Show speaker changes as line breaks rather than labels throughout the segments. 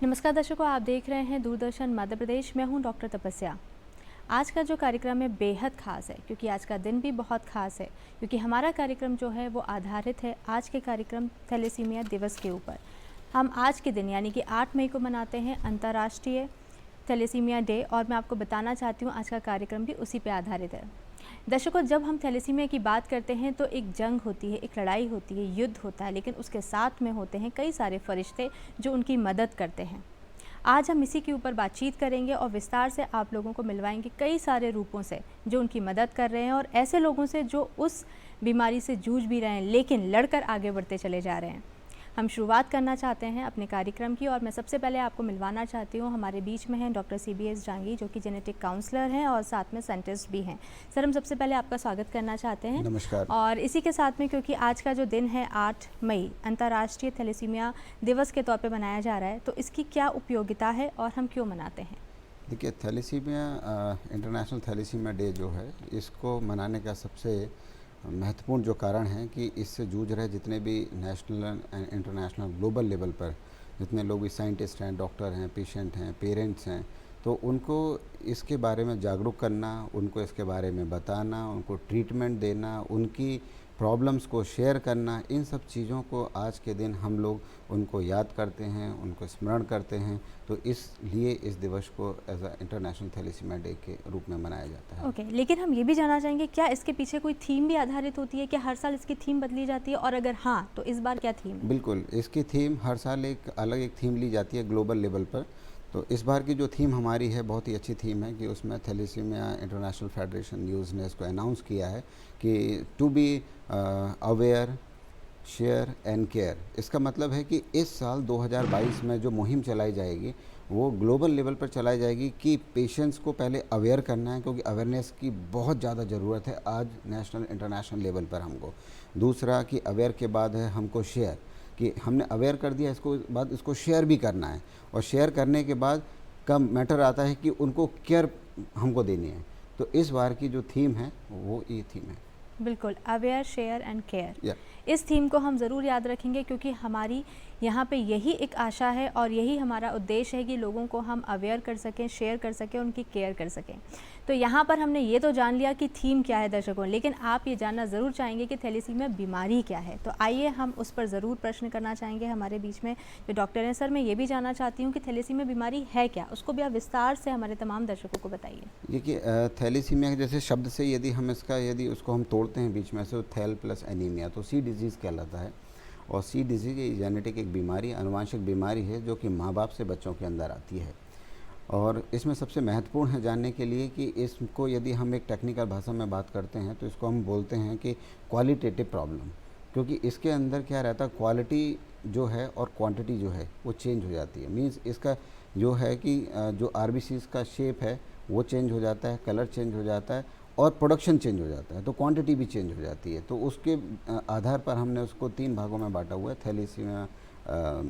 नमस्कार दर्शकों, आप देख रहे हैं दूरदर्शन मध्य प्रदेश। मैं हूं डॉक्टर तपस्या। आज का जो कार्यक्रम है बेहद ख़ास है क्योंकि आज का दिन भी बहुत ख़ास है क्योंकि हमारा कार्यक्रम जो है वो आधारित है आज के कार्यक्रम थैलेसीमिया दिवस के ऊपर। हम आज के दिन यानी कि 8 मई को मनाते हैं अंतर्राष्ट्रीय थैलेसीमिया डे और मैं आपको बताना चाहती हूँ आज का कार्यक्रम भी उसी पर आधारित है। दर्शकों, जब हम थैलेसीमिया की बात करते हैं तो एक जंग होती है, एक लड़ाई होती है, युद्ध होता है, लेकिन उसके साथ में होते हैं कई सारे फरिश्ते जो उनकी मदद करते हैं। आज हम इसी के ऊपर बातचीत करेंगे और विस्तार से आप लोगों को मिलवाएंगे कई सारे रूपों से जो उनकी मदद कर रहे हैं और ऐसे लोगों से जो उस बीमारी से जूझ भी रहे हैं लेकिन लड़कर आगे बढ़ते चले जा रहे हैं। हम शुरुआत करना चाहते हैं अपने कार्यक्रम की और मैं सबसे पहले आपको मिलवाना चाहती हूँ, हमारे बीच में हैं डॉक्टर CBS जांगी जो कि जेनेटिक काउंसलर हैं और साथ में साइंटिस्ट भी हैं। सर, हम सबसे पहले आपका स्वागत करना चाहते हैं।
नमस्कार।
और इसी के साथ में क्योंकि आज का जो दिन है 8 मई अंतर्राष्ट्रीय थैलेसीमिया दिवस के तौर पर मनाया जा रहा है, तो इसकी क्या उपयोगिता है और हम क्यों मनाते हैं?
देखिए, थैलेसीमिया इंटरनेशनल थैलेसीमिया डे जो है, इसको मनाने का सबसे महत्वपूर्ण जो कारण है कि इससे जूझ रहे जितने भी national and international global level पर जितने लोग भी साइंटिस्ट हैं, डॉक्टर हैं, पेशेंट हैं, पेरेंट्स हैं, तो उनको इसके बारे में जागरूक करना, उनको इसके बारे में बताना, उनको ट्रीटमेंट देना, उनकी प्रॉब्लम्स को शेयर करना, इन सब चीज़ों को आज के दिन हम लोग उनको याद करते हैं, उनको स्मरण करते हैं। तो इसलिए इस दिवस को as a international thalassaemia day के रूप में मनाया जाता है।
ओके, लेकिन हम ये भी जानना चाहेंगे क्या इसके पीछे कोई थीम भी आधारित होती है? क्या हर साल इसकी थीम बदली जाती है और अगर हाँ तो इस बार क्या थीम है?
बिल्कुल, इसकी थीम हर साल एक अलग एक थीम ली जाती है ग्लोबल लेवल पर। तो इस बार की जो थीम हमारी है बहुत ही अच्छी थीम है कि उसमें थैलेसीमिया इंटरनेशनल फेडरेशन न्यूज़ ने इसको अनाउंस किया है कि to be aware, share and care. इसका मतलब है कि इस साल 2022 में जो मुहिम चलाई जाएगी वो ग्लोबल लेवल पर चलाई जाएगी कि पेशेंट्स को पहले अवेयर करना है, क्योंकि अवेयरनेस की बहुत ज़्यादा ज़रूरत है आज नेशनल इंटरनेशनल लेवल पर हमको। दूसरा कि अवेयर के बाद है हमको शेयर, कि हमने अवेयर कर दिया, इसको बाद इसको शेयर भी करना है और शेयर करने के बाद का मैटर आता है कि उनको केयर हमको देनी है। तो इस बार की जो थीम है वो ये थीम है।
बिल्कुल, अवेयर, शेयर एंड केयर।
या
इस थीम को हम ज़रूर याद रखेंगे क्योंकि हमारी यहाँ पे यही एक आशा है और यही हमारा उद्देश्य है कि लोगों को हम अवेयर कर सकें, शेयर कर सकें, उनकी केयर कर सकें। तो यहाँ पर हमने ये तो जान लिया कि थीम क्या है दर्शकों, लेकिन आप ये जानना ज़रूर चाहेंगे कि थैलेसीमिया बीमारी क्या है। तो आइए हम उस पर ज़रूर प्रश्न करना चाहेंगे। हमारे बीच में जो डॉक्टर हैं, सर मैं ये भी जानना चाहती हूँ कि थैलेसीमिया बीमारी है क्या, उसको भी आप विस्तार से हमारे तमाम दर्शकों को बताइए।
देखिए, थैलेसीमिया जैसे शब्द से यदि उसको हम तोड़ते हैं बीच में से, तो थैल प्लस एनीमिया, तो सी डिजीज़ कहलाता है। और सी डिजीज़ ये जेनेटिक एक बीमारी, अनुवांशिक बीमारी है जो कि माँ बाप से बच्चों के अंदर आती है। और इसमें सबसे महत्वपूर्ण है जानने के लिए कि इसको यदि हम एक टेक्निकल भाषा में बात करते हैं तो इसको हम बोलते हैं कि क्वालिटेटिव प्रॉब्लम, क्योंकि इसके अंदर क्या रहता है, क्वालिटी जो है और क्वांटिटी जो है वो चेंज हो जाती है। मींस इसका जो है कि जो RBCs का शेप है वो चेंज हो जाता है, कलर चेंज हो जाता है और प्रोडक्शन चेंज हो जाता है, तो क्वांटिटी भी चेंज हो जाती है। तो उसके आधार पर हमने उसको 3 भागों में बांटा हुआ है, thalassaemia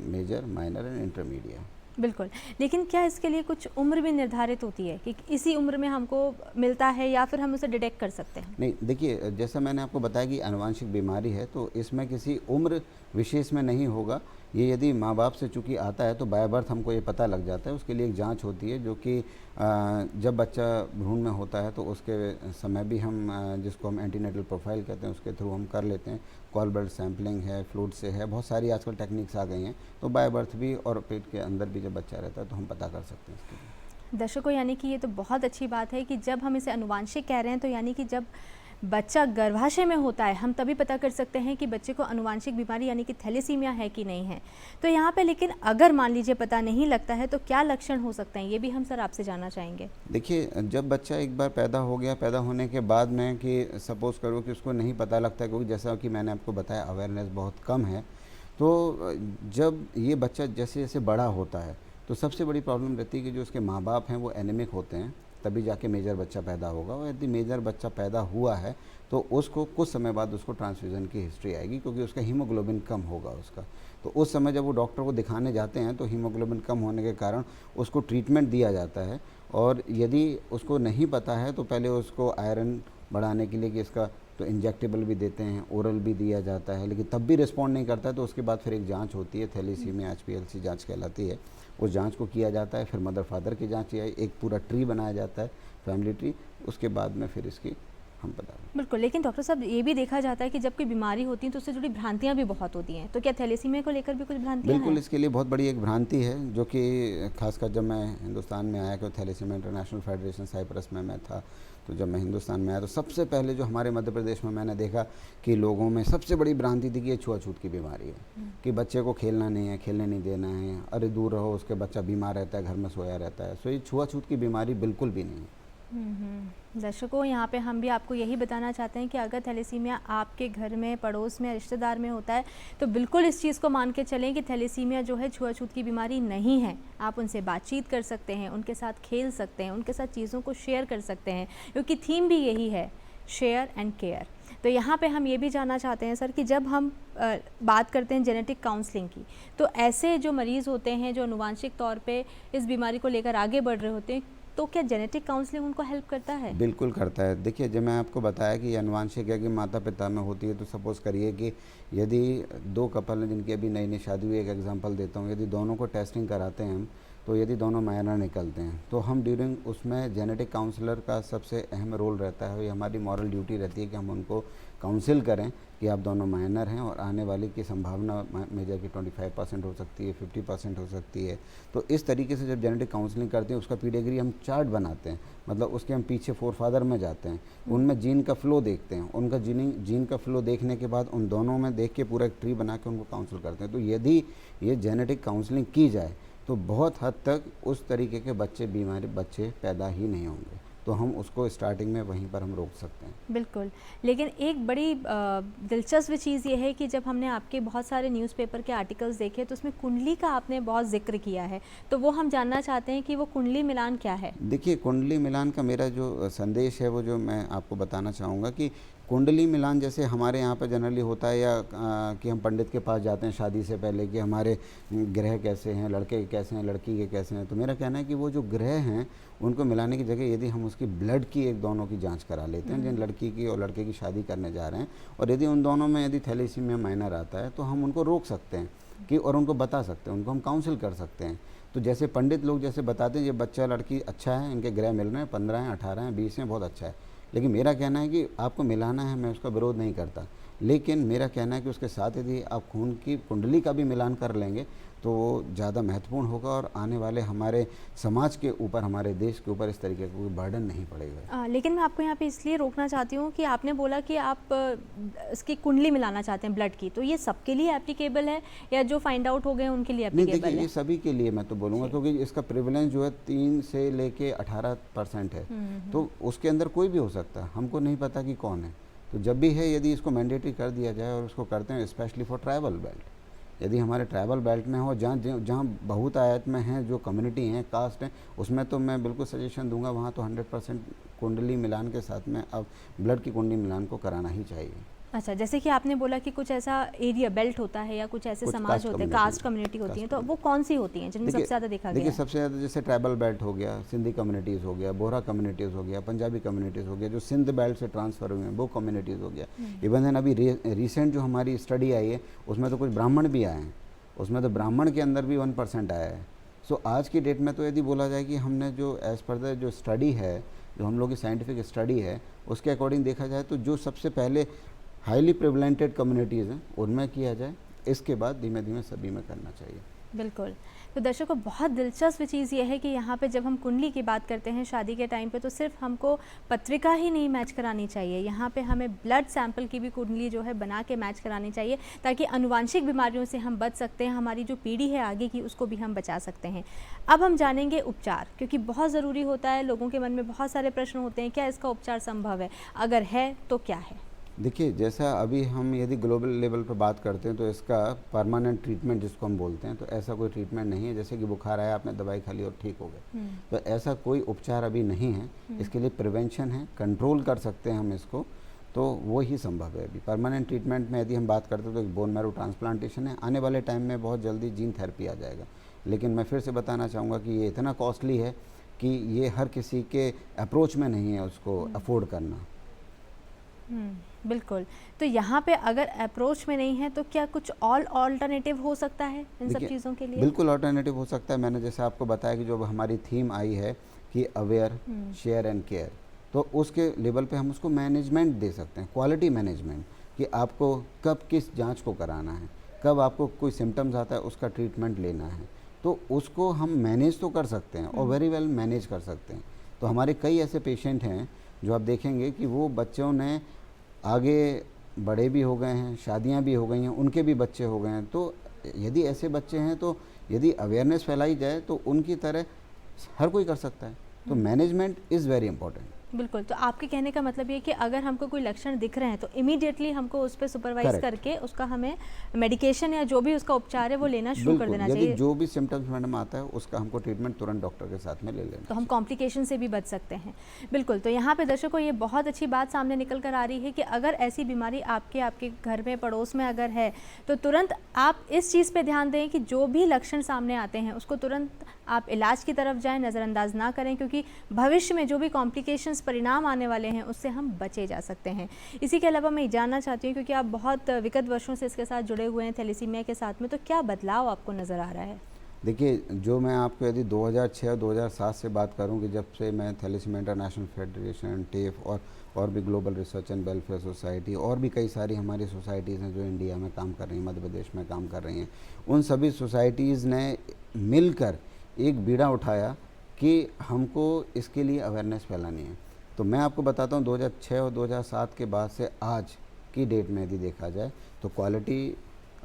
major, minor and intermediate.
बिल्कुल, लेकिन क्या इसके लिए कुछ उम्र भी निर्धारित होती है कि इसी उम्र में हमको मिलता है या फिर हम उसे डिटेक्ट कर सकते हैं?
नहीं, देखिए, जैसा मैंने आपको बताया कि आनुवांशिक बीमारी है तो इसमें किसी उम्र विशेष में नहीं होगा। ये यदि माँ बाप से चूँकि आता है तो बाय बर्थ हमको ये पता लग जाता है। उसके लिए एक जांच होती है जो कि जब बच्चा भ्रूण में होता है तो उसके समय भी हम जिसको हम एंटीनेटल प्रोफाइल कहते हैं उसके थ्रू हम कर लेते हैं। कॉल ब्लड सैम्पलिंग है, फ्लूइड से है, बहुत सारी आजकल टेक्निक्स आ गई हैं। तो बाय बर्थ भी और पेट के अंदर भी जब बच्चा रहता है तो हम पता कर सकते हैं इसके लिए।
दर्शकों, यानी कि ये तो बहुत अच्छी बात है कि जब हम इसे अनुवांशिक कह रहे हैं तो यानी कि जब बच्चा गर्भाशय में होता है हम तभी पता कर सकते हैं कि बच्चे को अनुवांशिक बीमारी यानी कि थैलेसीमिया है कि नहीं है। तो यहाँ पे लेकिन अगर मान लीजिए पता नहीं लगता है तो क्या लक्षण हो सकते हैं, ये भी हम सर आपसे जानना चाहेंगे।
देखिए, जब बच्चा एक बार पैदा हो गया, पैदा होने के बाद में कि सपोज़ करो कि उसको नहीं पता लगता, क्योंकि जैसा कि मैंने आपको बताया अवेयरनेस बहुत कम है। तो जब ये बच्चा जैसे जैसे बड़ा होता है तो सबसे बड़ी प्रॉब्लम रहती है कि जो उसके माँ बाप हैं वो एनीमिक होते हैं, तभी जाके मेजर बच्चा पैदा होगा। और यदि मेजर बच्चा पैदा हुआ है तो उसको कुछ समय बाद उसको ट्रांसफ्यूज़न की हिस्ट्री आएगी, क्योंकि उसका हीमोग्लोबिन कम होगा उसका। तो उस समय जब वो डॉक्टर को दिखाने जाते हैं तो हीमोग्लोबिन कम होने के कारण उसको ट्रीटमेंट दिया जाता है। और यदि उसको नहीं पता है तो पहले उसको आयरन बढ़ाने के लिए कि इसका तो इंजेक्टेबल भी देते हैं, ओरल भी दिया जाता है, लेकिन तब भी रिस्पॉन्ड नहीं करता है तो उसके बाद फिर एक जांच होती है, थैलेसीमिया HPLC जांच कहलाती है। उस जांच को किया जाता है, फिर मदर फादर की जांच किया, एक पूरा ट्री बनाया जाता है, फैमिली ट्री, उसके बाद में फिर इसकी हम बता दें।
बिल्कुल, लेकिन डॉक्टर साहब ये भी देखा जाता है कि जब कोई बीमारी होती है तो उससे जुड़ी भ्रांतियाँ भी बहुत होती हैं, तो क्या थैलेसीमिया को लेकर भी कुछ भ्रांतियाँ
बिल्कुल,
हैं?
इसके लिए बहुत बड़ी एक भ्रांति है जो कि खासकर जब मैं हिंदुस्तान में आया, कि थैलेसीमिया इंटरनेशनल फेडरेशन साइप्रस में मैं था, तो जब मैं हिंदुस्तान में आया तो सबसे पहले जो हमारे मध्य प्रदेश में मैंने देखा कि लोगों में सबसे बड़ी भ्रांति थी कि ये छुआछूत की बीमारी है, कि बच्चे को खेलना नहीं है, खेलने नहीं देना है, अरे दूर रहो, उसके बच्चा बीमार रहता है, घर में सोया रहता है। सो ये छुआछूत की बीमारी बिल्कुल भी नहीं है।
दर्शकों, यहाँ पे हम भी आपको यही बताना चाहते हैं कि अगर थैलेसीमिया आपके घर में, पड़ोस में, रिश्तेदार में होता है तो बिल्कुल इस चीज़ को मान के चलें कि थैलेसीमिया जो है छुआछूत की बीमारी नहीं है। आप उनसे बातचीत कर सकते हैं, उनके साथ खेल सकते हैं, उनके साथ चीज़ों को शेयर कर सकते हैं, क्योंकि थीम भी यही है, शेयर एंड केयर। तो यहाँ पे हम ये भी जानना चाहते हैं सर कि जब हम बात करते हैं जेनेटिक काउंसलिंग की, तो ऐसे जो मरीज़ होते हैं जो आनुवांशिक तौर पे इस बीमारी को लेकर आगे बढ़ रहे होते हैं, तो क्या जेनेटिक काउंसलिंग उनको हेल्प करता है?
बिल्कुल करता है। देखिए, जब मैं आपको बताया कि ये आनुवांशिक है कि माता पिता में होती है, तो सपोज़ करिए कि यदि 2 कपल हैं जिनकी अभी नई-नई शादी हुई, एक एग्जांपल देता हूँ, यदि दोनों को टेस्टिंग कराते हैं हम, तो यदि दोनों माइनर निकलते हैं तो हम ड्यूरिंग उसमें जेनेटिक काउंसलर का सबसे अहम रोल रहता है। ये हमारी मॉरल ड्यूटी रहती है कि हम उनको काउंसिल करें कि आप दोनों माइनर हैं और आने वाले की संभावना मेजर की 25% हो सकती है, 50% हो सकती है। तो इस तरीके से जब जेनेटिक काउंसलिंग करते हैं, उसका पीडिग्री हम चार्ट बनाते हैं, मतलब उसके हम पीछे फोरफादर में जाते हैं, उनमें जीन का फ्लो देखते हैं, उनका जीन का फ्लो देखने के बाद उन दोनों में देख के पूरा एक ट्री बना के उनको काउंसिल करते हैं। तो यदि ये जेनेटिक काउंसलिंग की जाए तो बहुत हद तक उस तरीके के बच्चे पैदा ही नहीं होंगे, तो हम उसको स्टार्टिंग में वहीं पर हम रोक सकते हैं।
बिल्कुल, लेकिन एक बड़ी दिलचस्प चीज़ ये है कि जब हमने आपके बहुत सारे न्यूज़पेपर के आर्टिकल्स देखे तो उसमें कुंडली का आपने बहुत ज़िक्र किया है, तो वो हम जानना चाहते हैं कि वो कुंडली मिलान क्या है?
देखिए, कुंडली मिलान का मेरा जो संदेश है, वो जो मैं आपको बताना चाहूँगा कि कुंडली मिलान जैसे हमारे यहाँ पे जनरली होता है, या कि हम पंडित के पास जाते हैं शादी से पहले कि हमारे ग्रह कैसे हैं, लड़के के कैसे हैं, लड़की के कैसे हैं। तो मेरा कहना है कि वो जो ग्रह हैं उनको मिलाने की जगह यदि हम उसकी ब्लड की एक दोनों की जांच करा लेते हैं, जिन लड़की की और लड़के की शादी करने जा रहे हैं, और यदि उन दोनों में यदि थैलेसीमिया माइनर आता है तो हम उनको रोक सकते हैं कि, और उनको बता सकते हैं, उनको हम काउंसिल कर सकते हैं। तो जैसे पंडित लोग जैसे बताते हैं ये बच्चा लड़की अच्छा है, इनके ग्रह मिल रहे हैं, 15 हैं, 18 हैं, 20 हैं, बहुत अच्छा है। लेकिन मेरा कहना है कि आपको मिलाना है, मैं उसका विरोध नहीं करता, लेकिन मेरा कहना है कि उसके साथ यदि आप खून की कुंडली का भी मिलान कर लेंगे तो वो ज़्यादा महत्वपूर्ण होगा और आने वाले हमारे समाज के ऊपर, हमारे देश के ऊपर इस तरीके का कोई बर्डन नहीं पड़ेगा।
लेकिन मैं आपको यहाँ पे इसलिए रोकना चाहती हूँ कि आपने बोला कि आप इसकी कुंडली मिलाना चाहते हैं ब्लड की, तो ये सबके लिए एप्लीकेबल है या जो फाइंड आउट हो गए उनके लिए
नहीं,
एप्लीकेबल
देखिए,
है?
ये सभी के लिए मैं तो बोलूँगा, क्योंकि इसका प्रिवलेंस जो है 3 से लेके 18% है, तो उसके अंदर कोई भी हो सकता है, हमको नहीं पता कि कौन है। तो जब भी है, यदि इसको मैंडेटरी कर दिया जाए और उसको करते हैं स्पेशली फॉर ट्राइबल बेल्ट, यदि हमारे ट्राइबल बेल्ट में हो, जहाँ जहाँ बहुतायत में हैं, जो कम्युनिटी हैं, कास्ट हैं, उसमें तो मैं बिल्कुल सजेशन दूंगा, वहाँ तो 100% कुंडली मिलान के साथ में अब ब्लड की कुंडली मिलान को कराना ही चाहिए।
अच्छा, जैसे कि आपने बोला कि कुछ ऐसा एरिया बेल्ट होता है या कुछ ऐसे
कुछ
समाज होते हैं, कास्ट कम्युनिटी होती हैं, तो वो कौन सी होती हैं जिनमें सबसे ज़्यादा देखा गया
देखिए,
है?
सबसे ज़्यादा जैसे ट्राइबल बेल्ट हो गया, सिंधी कम्युनिटीज़ हो गया, बोहरा कम्युनिटीज़ हो गया, पंजाबी कम्युनिटीज़ हो गया, जो सिंध बेल्ट से ट्रांसफ़र हुए हैं वो कम्युनिटीज़ हो गया। इवन देन अभी रिसेंट जो हमारी स्टडी आई है उसमें तो कुछ ब्राह्मण भी आए हैं, उसमें तो ब्राह्मण के अंदर भी 1% आया है। सो आज की डेट में तो यदि बोला जाए कि हमने जो एज़ पर द जो स्टडी है, जो हम लोग की साइंटिफिक स्टडी है, उसके अकॉर्डिंग देखा जाए तो जो सबसे पहले हाईली प्रिवलेंटेड कम्युनिटीज़ हैं उनमें किया जाए, इसके बाद धीमे धीमे सभी में करना चाहिए।
बिल्कुल। तो दर्शकों, बहुत दिलचस्प चीज़ ये है कि यहाँ पे जब हम कुंडली की बात करते हैं शादी के टाइम पे, तो सिर्फ हमको पत्रिका ही नहीं मैच करानी चाहिए, यहाँ पे हमें ब्लड सैंपल की भी कुंडली जो है बना के मैच करानी चाहिए, ताकि आनुवांशिक बीमारियों से हम बच सकते हैं, हमारी जो पीढ़ी है आगे की उसको भी हम बचा सकते हैं। अब हम जानेंगे उपचार, क्योंकि बहुत ज़रूरी होता है, लोगों के मन में बहुत सारे प्रश्न होते हैं, क्या इसका उपचार संभव है, अगर है तो क्या है?
देखिए, जैसा अभी हम यदि ग्लोबल लेवल पर बात करते हैं तो इसका परमानेंट ट्रीटमेंट जिसको हम बोलते हैं, तो ऐसा कोई ट्रीटमेंट नहीं है। जैसे कि बुखार आया, आपने दवाई खा ली और ठीक हो गए, तो ऐसा कोई उपचार अभी नहीं है। इसके लिए प्रिवेंशन है, कंट्रोल कर सकते हैं हम इसको, तो वो ही संभव है। अभी परमानेंट ट्रीटमेंट में यदि हम बात करते हैं तो एक बोन मैरो ट्रांसप्लांटेशन है, आने वाले टाइम में बहुत जल्दी जीन थेरेपी आ जाएगा। लेकिन मैं फिर से बताना चाहूँगा कि ये इतना कॉस्टली है कि ये हर किसी के अप्रोच में नहीं है उसको अफोर्ड करना।
बिल्कुल। तो यहाँ पे अगर अप्रोच में नहीं है तो क्या कुछ और ऑल्टरनेटिव हो सकता है इन सब
देखिए,
चीज़ों के लिए?
बिल्कुल अल्टरनेटिव हो सकता है। मैंने जैसे आपको बताया कि जो हमारी थीम आई है कि अवेयर, शेयर एंड केयर, तो उसके लेवल पे हम उसको मैनेजमेंट दे सकते हैं, क्वालिटी मैनेजमेंट, कि आपको कब किस जांच को कराना है, कब आपको कोई सिम्टम्स आता है उसका ट्रीटमेंट लेना है, तो उसको हम मैनेज तो कर सकते हैं और वेरी वेल मैनेज कर सकते हैं। तो हमारे कई ऐसे पेशेंट हैं जो आप देखेंगे कि वो बच्चों ने आगे बड़े भी हो गए हैं, शादियां भी हो गई हैं, उनके भी बच्चे हो गए हैं। तो यदि ऐसे बच्चे हैं तो यदि अवेयरनेस फैलाई जाए तो उनकी तरह हर कोई कर सकता है। तो मैनेजमेंट इज़ वेरी इंपॉर्टेंट।
बिल्कुल, तो आपके कहने का मतलब ये है कि अगर हमको कोई लक्षण दिख रहे हैं तो इमीडिएटली हमको उस पे सुपरवाइज़
करेक्ट,
करके उसका हमें मेडिकेशन या जो भी उसका उपचार है वो लेना शुरू कर
बिल्कुल।
देना
यदि
चाहिए।
जो भी सिम्टम्स मैडम आता है उसका हमको ट्रीटमेंट तुरंत डॉक्टर के साथ में ले लेना
तो हम
चाहिए।
कॉम्प्लिकेशन से भी बच सकते हैं। बिल्कुल, तो यहाँ पे दर्शकों ये बहुत अच्छी बात सामने निकल कर आ रही है कि अगर ऐसी बीमारी आपके घर में, पड़ोस में अगर है, तो तुरंत आप इस चीज़ पे ध्यान दें कि जो भी लक्षण सामने आते हैं, उसको तुरंत आप इलाज की तरफ जाएँ, नज़रअंदाज ना करें, क्योंकि भविष्य में जो भी कॉम्प्लिकेशंस परिणाम आने वाले हैं, उससे हम बचे जा सकते हैं। इसी के अलावा मैं ये जानना चाहती हूँ, क्योंकि आप बहुत विगत वर्षों से इसके साथ जुड़े हुए हैं, थैलेसीमिया के साथ में, तो क्या बदलाव आपको नज़र आ रहा है?
देखिए, जो मैं आपको यदि 2006 और 2007 से बात करूं कि जब से मैं थैलेसीमिया इंटरनेशनल फेडरेशन, टेफ और भी global research and welfare society और भी कई सारी हमारी सोसाइटीज़ हैं जो इंडिया में काम कर रही हैं, मध्य प्रदेश में काम कर रही हैं, उन सभी सोसाइटीज़ ने मिलकर एक बीड़ा उठाया कि हमको इसके लिए अवेयरनेस फैलानी है। तो मैं आपको बताता हूँ 2006 और 2007 के बाद से आज की डेट में यदि देखा जाए तो क्वालिटी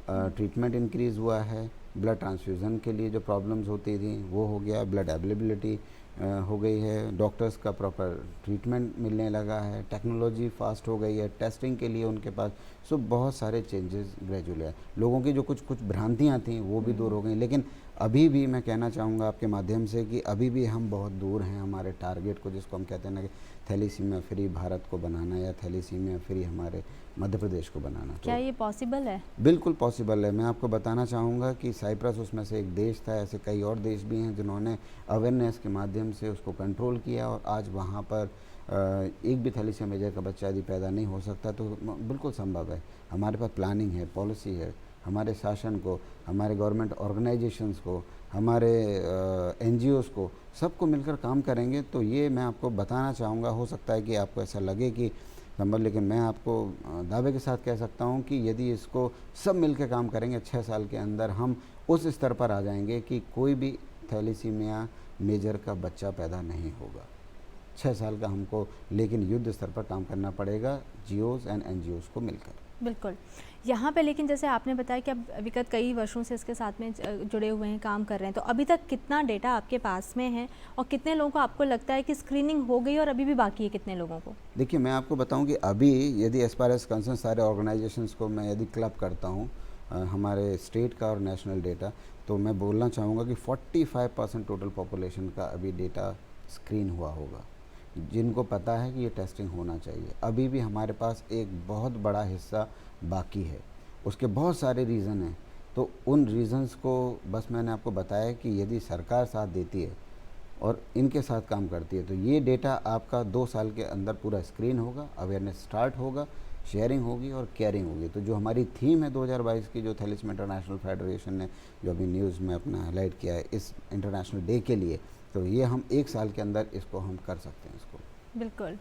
ट्रीटमेंट इंक्रीज़ हुआ है। ब्लड ट्रांसफ्यूज़न के लिए जो प्रॉब्लम्स होती थी वो हो गया, ब्लड अवेलेबिलिटी हो गई है, डॉक्टर्स का प्रॉपर ट्रीटमेंट मिलने लगा है, टेक्नोलॉजी फास्ट हो गई है, टेस्टिंग के लिए उनके पास। सो बहुत सारे चेंजेस ग्रेजुअली है। लोगों की जो कुछ भ्रांतियाँ थी वो भी दूर हो गई, लेकिन अभी भी मैं कहना चाहूँगा आपके माध्यम से कि अभी भी हम बहुत दूर हैं हमारे टारगेट को, जिसको हम कहते हैं ना कि थैलेसीमिया फ्री भारत को बनाना या थैलेसीमिया फ्री हमारे मध्य प्रदेश को बनाना।
क्या ये पॉसिबल है?
बिल्कुल पॉसिबल है। मैं आपको बताना चाहूँगा कि साइप्रस उसमें से एक देश था, ऐसे कई और देश भी हैं जिन्होंने अवेयरनेस के माध्यम से उसको कंट्रोल किया और आज वहाँ पर एक भी थैलेसीमिया मेजर का बच्चा यदि पैदा नहीं हो सकता तो बिल्कुल संभव है। हमारे पास प्लानिंग है, पॉलिसी है, हमारे शासन को, हमारे गवर्नमेंट ऑर्गेनाइजेशंस को, हमारे एनजीओज़ को, सबको मिलकर काम करेंगे तो ये मैं आपको बताना चाहूँगा। हो सकता है कि आपको ऐसा लगे कि नंबर, लेकिन मैं आपको दावे के साथ कह सकता हूँ कि यदि इसको सब मिलकर काम करेंगे 6 साल के अंदर हम उस स्तर पर आ जाएंगे कि कोई भी थैलेसीमिया मेजर का बच्चा पैदा नहीं होगा। 6 साल का हमको लेकिन युद्ध स्तर पर काम करना पड़ेगा, जीओज़ एंड एनजीओज़ को मिलकर।
बिल्कुल। यहाँ पे लेकिन जैसे आपने बताया कि अब विगत कई वर्षों से इसके साथ में जुड़े हुए हैं, काम कर रहे हैं, तो अभी तक कितना डेटा आपके पास में है और कितने लोगों को आपको लगता है कि स्क्रीनिंग हो गई और अभी भी बाकी है कितने लोगों को?
देखिए, मैं आपको बताऊं कि अभी यदि एज फार एज कंसर्न सारे ऑर्गेनाइजेशंस को मैं यदि क्लब करता हूं, हमारे स्टेट का और नेशनल डेटा, तो मैं बोलना चाहूँगा कि 45% टोटल पॉपुलेशन का अभी डेटा स्क्रीन हुआ होगा, जिनको पता है कि ये टेस्टिंग होना चाहिए। अभी भी हमारे पास एक बहुत बड़ा हिस्सा बाकी है, उसके बहुत सारे रीज़न हैं। तो उन रीज़न्स को बस मैंने आपको बताया कि यदि सरकार साथ देती है और इनके साथ काम करती है तो ये डेटा आपका 2 साल के अंदर पूरा स्क्रीन होगा, अवेयरनेस स्टार्ट होगा, शेयरिंग होगी और केयरिंग होगी। तो जो हमारी थीम है 2022 की, जो थैलेसीमिया इंटरनेशनल फेडरेशन ने जो अभी न्यूज़ में अपना हाईलाइट किया है इस इंटरनेशनल डे के लिए, तो ये हम 1 साल के अंदर इसको हम कर सकते हैं इसको।
बिल्कुल।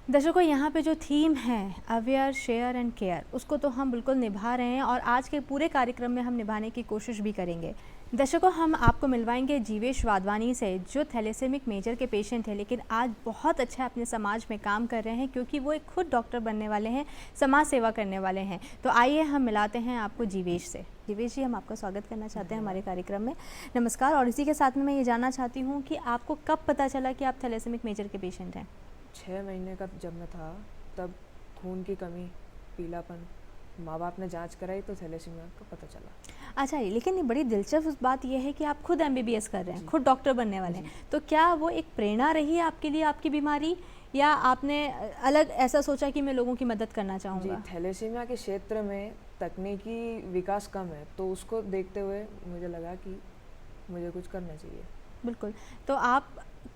दर्शकों, यहाँ पे जो थीम है अवेयर, शेयर एंड केयर, उसको तो हम बिल्कुल निभा रहे हैं और आज के पूरे कार्यक्रम में हम निभाने की कोशिश भी करेंगे। दर्शकों, हम आपको मिलवाएंगे जीवेश वाधवानी से, जो थैलेसेमिक मेजर के पेशेंट हैं, लेकिन आज बहुत अच्छा अपने समाज में काम कर रहे हैं, क्योंकि वो एक खुद डॉक्टर बनने वाले हैं, समाज सेवा करने वाले हैं। तो आइए हम मिलाते हैं आपको जीवेश से। जीवेश जी, हम आपका स्वागत करना चाहते हैं हमारे कार्यक्रम में। नमस्कार। और इसी के साथ में मैं ये जानना चाहती हूँ कि आपको कब पता चला कि आप थैलेसेमिक मेजर के पेशेंट हैं?
6 महीने का जब मैं था तब खून की कमी, पीलापन, माँ बाप ने जांच कराई तो थैलेसीमिया का पता चला।
अच्छा, लेकिन ये बड़ी दिलचस्प बात यह है कि आप खुद एमबीबीएस कर रहे हैं, खुद डॉक्टर बनने वाले हैं, तो क्या वो एक प्रेरणा रही है आपके लिए आपकी बीमारी, या आपने अलग ऐसा सोचा कि मैं लोगों की मदद करना चाहूँगा?
जी, थैलेसीमिया के क्षेत्र में तकनीकी विकास कम है, तो उसको देखते हुए मुझे लगा कि मुझे कुछ करना चाहिए।
बिल्कुल। तो आप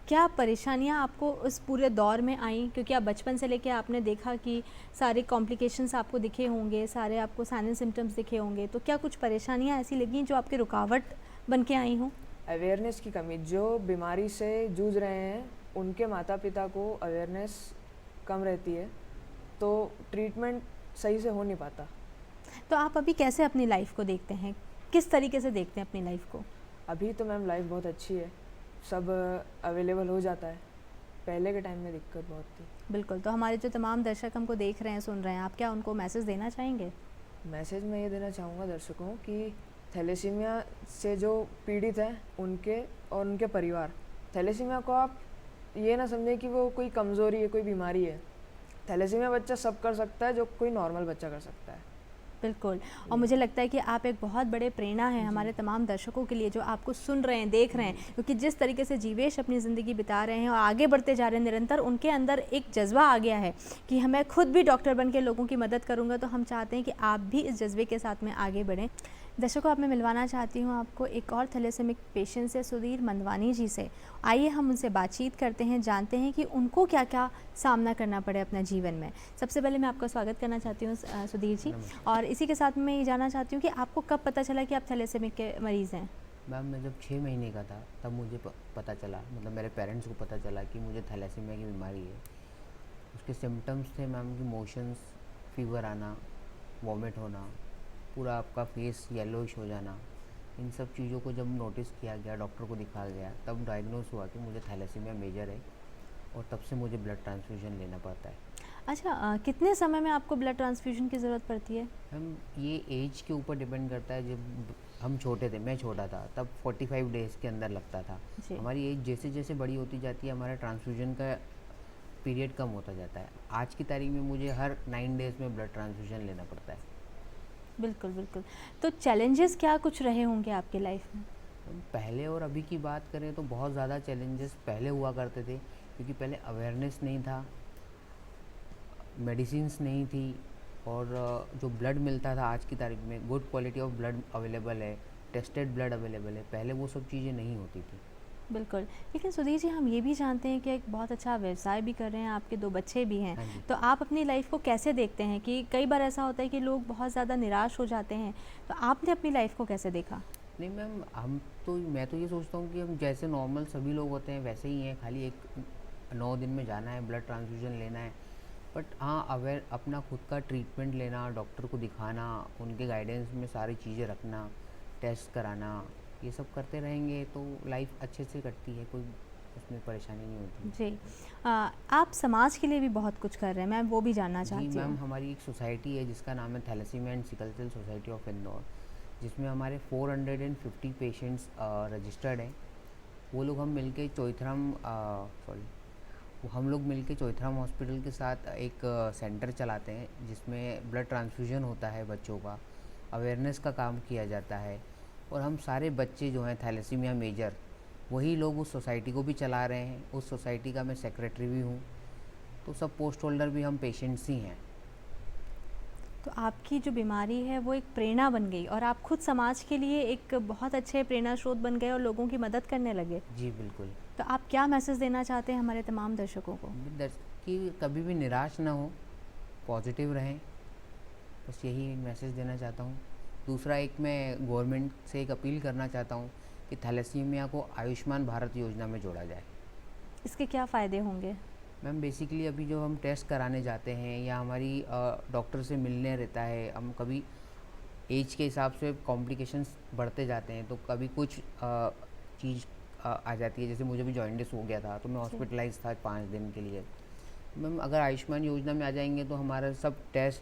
क्या परेशानियाँ आपको उस पूरे दौर में आईं? क्योंकि आप बचपन से लेके आपने देखा कि सारे कॉम्प्लिकेशंस आपको दिखे होंगे, सारे आपको साइन एंड सिम्पटम्स दिखे होंगे, तो क्या कुछ परेशानियाँ ऐसी लगीं जो आपकी रुकावट बन के आई हों?
अवेयरनेस की कमी, जो बीमारी से जूझ रहे हैं उनके माता पिता को अवेयरनेस कम रहती है, तो ट्रीटमेंट सही से हो नहीं पाता।
तो आप अभी कैसे अपनी लाइफ़ को देखते हैं? किस तरीके से देखते हैं अपनी लाइफ़ को?
अभी तो मैम लाइफ बहुत अच्छी है, सब अवेलेबल हो जाता है, पहले के टाइम में दिक्कत बहुत थी।
बिल्कुल, तो हमारे जो तमाम दर्शक हमको देख रहे हैं, सुन रहे हैं, आप क्या उनको मैसेज देना चाहेंगे?
मैसेज मैं ये देना चाहूँगा दर्शकों कि थैलेसीमिया से जो पीड़ित हैं उनके और उनके परिवार, थैलेसीमिया को आप ये ना समझें कि वो कोई कमज़ोरी है, कोई बीमारी है। थैलेसीमिया बच्चा सब कर सकता है जो कोई नॉर्मल बच्चा कर सकता है।
बिल्कुल, और मुझे लगता है कि आप एक बहुत बड़े प्रेरणा हैं हमारे तमाम दर्शकों के लिए जो आपको सुन रहे हैं, देख रहे हैं, क्योंकि जिस तरीके से जीवेश अपनी ज़िंदगी बिता रहे हैं और आगे बढ़ते जा रहे हैं निरंतर, उनके अंदर एक जज़्बा आ गया है कि मैं खुद भी डॉक्टर बन के लोगों की मदद करूँगा। तो हम चाहते हैं कि आप भी इस जज्बे के साथ में आगे बढ़ें। दर्शकों, अब मैं मिलवाना चाहती हूँ आपको एक और थैलेसेमिक पेशेंट से, सुधीर मंदवानी जी से। आइए हम उनसे बातचीत करते हैं, जानते हैं कि उनको क्या क्या सामना करना पड़े अपने जीवन में। सबसे पहले मैं आपका स्वागत करना चाहती हूँ सुधीर जी, और इसी के साथ मैं ये जानना चाहती हूँ कि आपको कब पता चला कि आप थैलेसेमिक के मरीज़ हैं?
मैम मैं जब 6 महीने का था तब मुझे पता चला, मतलब मेरे पेरेंट्स को पता चला कि मुझे थैलेसीमिया की बीमारी है। उसके सिम्टम्स थे मैम कि मोशंस, फीवर आना, वॉमिट होना, पूरा आपका फेस येलोइश हो जाना। इन सब चीज़ों को जब नोटिस किया गया, डॉक्टर को दिखाया गया, तब डायग्नोस हुआ कि मुझे थैलेसीमिया मेजर है और तब से मुझे ब्लड ट्रांसफ्यूजन लेना पड़ता है।
अच्छा, कितने समय में आपको ब्लड ट्रांसफ्यूजन की ज़रूरत पड़ती है?
मैम ये एज के ऊपर डिपेंड करता है। जब हम छोटे थे, मैं छोटा था, तब 45 डेज़ के अंदर लगता था।
जी।
हमारी एज जैसे जैसे बड़ी होती जाती है, हमारा ट्रांसफ्यूजन का पीरियड कम होता जाता है। आज की तारीख में मुझे हर 9 डेज़ में ब्लड ट्रांसफ्यूजन लेना पड़ता है।
बिल्कुल, बिल्कुल। तो चैलेंजेस क्या कुछ रहे होंगे आपकी लाइफ में?
पहले और अभी की बात करें तो बहुत ज़्यादा चैलेंजेस पहले हुआ करते थे, क्योंकि पहले अवेयरनेस नहीं था, मेडिसिन्स नहीं थी, और जो ब्लड मिलता था आज की तारीख में good quality of blood available है, टेस्टेड ब्लड अवेलेबल है। पहले वो सब चीज़ें नहीं होती थी।
बिल्कुल। लेकिन सुधीर जी, हम ये भी जानते हैं कि एक बहुत अच्छा व्यवसाय भी कर रहे हैं, आपके 2 बच्चे भी हैं।
हाँ जी।
तो आप अपनी लाइफ़ को कैसे देखते हैं कि कई बार ऐसा होता है कि लोग बहुत ज़्यादा निराश हो जाते हैं, तो आपने अपनी लाइफ़ को कैसे देखा?
नहीं मैम, मैं तो ये सोचता हूँ कि हम जैसे नॉर्मल सभी लोग होते हैं वैसे ही हैं, खाली एक 9 दिन में जाना है, ब्लड ट्रांसफ्यूजन लेना है। बट हाँ, अवेयर अपना खुद का ट्रीटमेंट लेना, डॉक्टर को दिखाना, उनके गाइडेंस में सारी चीज़ें रखना, टेस्ट कराना, ये सब करते रहेंगे तो लाइफ अच्छे से कटती है, कोई उसमें परेशानी नहीं होती।
जी। आप समाज के लिए भी बहुत कुछ कर रहे हैं, मैं वो भी जानना
जी
चाहती
मैम,
हूँ।
हमारी एक सोसाइटी है जिसका नाम है thalassaemia and sickle cell society of Indore, जिसमें हमारे 450 पेशेंट्स रजिस्टर्ड हैं। वो लोग हम मिलके हम लोग मिलके चौइथराम हॉस्पिटल के साथ एक सेंटर चलाते हैं, जिसमें ब्लड ट्रांसफ्यूजन होता है बच्चों का, अवेयरनेस का काम किया जाता है। और हम सारे बच्चे जो हैं थैलेसीमिया मेजर, वही लोग उस सोसाइटी को भी चला रहे हैं। उस सोसाइटी का मैं सेक्रेटरी भी हूँ, तो सब पोस्ट होल्डर भी हम पेशेंट्स ही हैं।
तो आपकी जो बीमारी है वो एक प्रेरणा बन गई और आप खुद समाज के लिए एक बहुत अच्छे प्रेरणा स्रोत बन गए और लोगों की मदद करने लगे।
जी बिल्कुल।
तो आप क्या मैसेज देना चाहते हैं हमारे तमाम दर्शकों को?
कि कभी भी निराश ना हो, पॉजिटिव रहें, बस यही मैसेज देना चाहता हूँ। दूसरा, एक मैं गवर्नमेंट से एक अपील करना चाहता हूँ कि थैलेसीमिया को आयुष्मान भारत योजना में जोड़ा जाए।
इसके क्या फ़ायदे होंगे?
मैम बेसिकली अभी जो हम टेस्ट कराने जाते हैं या हमारी डॉक्टर से मिलने रहता है, हम कभी एज के हिसाब से कॉम्प्लिकेशंस बढ़ते जाते हैं, तो कभी कुछ चीज़ आ जाती है। जैसे मुझे भी जॉइंटिस हो गया था, तो मैं हॉस्पिटलाइज था 5 दिन के लिए। मैम अगर आयुष्मान योजना में आ जाएंगे तो हमारा सब टेस्ट,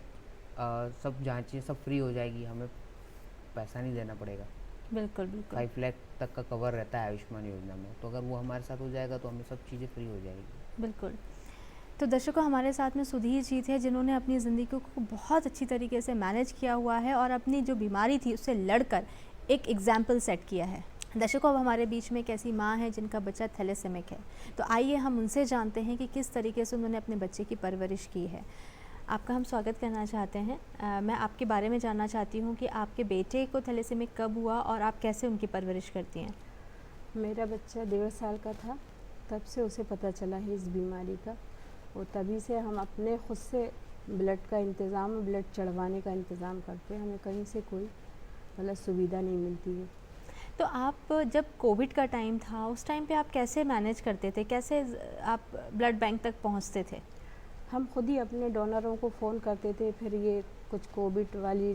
सब जांचें सब फ्री हो जाएगी, हमें पैसा नहीं देना पड़ेगा।
बिल्कुल, बिल्कुल।
5 लाख तक का कवर रहता है आयुष्मान योजना में, तो अगर वो हमारे साथ हो जाएगा तो हमें सब चीज़ें फ्री हो जाएगी।
बिल्कुल। तो दर्शकों, हमारे साथ में सुधीर जी थे, जिन्होंने अपनी ज़िंदगी को बहुत अच्छी तरीके से मैनेज किया हुआ है और अपनी जो बीमारी थी उससे लड़कर एक एग्जाम्पल सेट किया है। दर्शकों, अब हमारे बीच में एक ऐसी माँ है जिनका बच्चा थैलेसेमिक है, तो आइए हम उनसे जानते हैं कि किस तरीके से उन्होंने अपने बच्चे की परवरिश की है। आपका हम स्वागत करना चाहते हैं। मैं आपके बारे में जानना चाहती हूँ कि आपके बेटे को थैलेसेमिक कब हुआ और आप कैसे उनकी परवरिश करती हैं?
मेरा बच्चा 1.5 साल का था, तब से उसे पता चला है इस बीमारी का, और तभी से हम अपने खुद से ब्लड का इंतज़ाम, ब्लड चढ़वाने का इंतज़ाम करते हैं। हमें कहीं से कोई मतलब सुविधा नहीं मिलती है।
तो आप जब कोविड का टाइम था उस टाइम पे आप कैसे मैनेज करते थे, कैसे आप ब्लड बैंक तक पहुंचते थे?
हम खुद ही अपने डोनरों को फ़ोन करते थे, फिर ये कुछ कोविड वाली